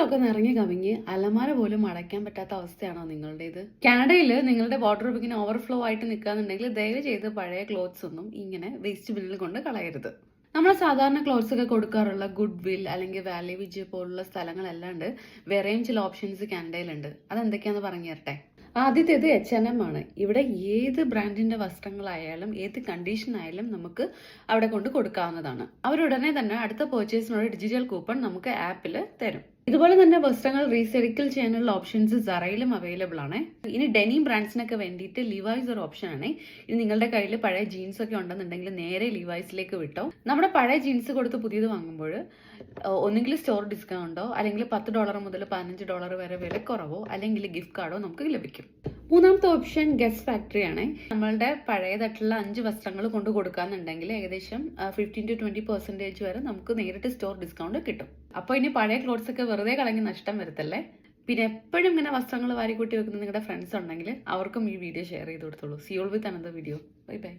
ക്ലോസറ്റിലൊക്കെ നിറങ്ങി കവിഞ്ഞ് അലമാര പോലും അടയ്ക്കാൻ പറ്റാത്ത അവസ്ഥയാണോ നിങ്ങളുടേത്? കാനഡയിൽ നിങ്ങളുടെ വാർഡ്രോബ് ഇങ്ങനെ ഓവർഫ്ലോ ആയിട്ട് നിൽക്കാന്നുണ്ടെങ്കിൽ ദയവ് ചെയ്ത് പഴയ ക്ലോത്ത്സ് ഒന്നും ഇങ്ങനെ വേസ്റ്റ് ബിന്നിൽ കൊണ്ട് കളയരുത്. നമ്മൾ സാധാരണ ക്ലോത്ത്സ് ഒക്കെ കൊടുക്കാറുള്ള ഗുഡ് വിൽ അല്ലെങ്കിൽ വാലി വിജ് പോലുള്ള സ്ഥലങ്ങളല്ലാണ്ട് വേറെയും ചില ഓപ്ഷൻസ് കാനഡയിലുണ്ട്. അതെന്തൊക്കെയാണെന്ന് പറഞ്ഞു തരട്ടെ. ആദ്യത്തേത് H&M ആണ്. ഇവിടെ ഏത് ബ്രാൻഡിന്റെ വസ്ത്രങ്ങളായാലും ഏത് കണ്ടീഷൻ ആയാലും നമുക്ക് അവിടെ കൊണ്ട് കൊടുക്കാവുന്നതാണ്. അവരുടനെ തന്നെ അടുത്ത പർച്ചേസിനുള്ള ഡിജിറ്റൽ കൂപ്പൺ നമുക്ക് ആപ്പിൽ തരും. ഇതുപോലെ തന്നെ വസ്ത്രങ്ങൾ റീസൈക്കിൾ ചെയ്യാനുള്ള ഓപ്ഷൻസ് സറയിലും അവൈലബിൾ ആണ്. ഇനി ഡെനിം ബ്രാൻഡ്സിനൊക്കെ വേണ്ടിയിട്ട് ലിവൈസ് ഒരു ഓപ്ഷൻ ആണ്. ഇനി നിങ്ങളുടെ കയ്യിൽ പഴയ ജീൻസ് ഒക്കെ ഉണ്ടെന്നുണ്ടെങ്കിൽ നേരെ ലിവൈസിലേക്ക് വിട്ടോ. നമ്മുടെ പഴയ ജീൻസ് കൊടുത്ത് പുതിയത് വാങ്ങുമ്പോൾ ഒന്നുകിൽ സ്റ്റോർ ഡിസ്കൗണ്ടോ അല്ലെങ്കിൽ $10 മുതൽ $15 വരെ വിലക്കുറവോ അല്ലെങ്കിൽ ഗിഫ്റ്റ് കാർഡോ നമുക്ക് ലഭിക്കും. മൂന്നാമത്തെ ഓപ്ഷൻ ഗസ്റ്റ് ഫാക്ടറി ആണ്. നമ്മളുടെ പഴയതായിട്ടുള്ള 5 വസ്ത്രങ്ങൾ കൊണ്ട് കൊടുക്കാന്നുണ്ടെങ്കിൽ ഏകദേശം 15-20% വരെ നമുക്ക് നേരിട്ട് സ്റ്റോർ ഡിസ്കൗണ്ട് കിട്ടും. അപ്പോൾ ഇനി പഴയ ക്ലോത്ത്സ് ഒക്കെ വെറുതെ കളഞ്ഞ് നഷ്ടം വരുത്തല്ലേ. പിന്നെ എപ്പോഴും ഇങ്ങനെ വസ്ത്രങ്ങൾ വാരിക്കൂട്ടി വെക്കുന്ന നിങ്ങളുടെ ഫ്രണ്ട്സ് ഉണ്ടെങ്കിൽ അവർക്കും ഈ വീഡിയോ ഷെയർ ചെയ്ത് കൊടുത്തോളൂ. See you with another video. Bye by.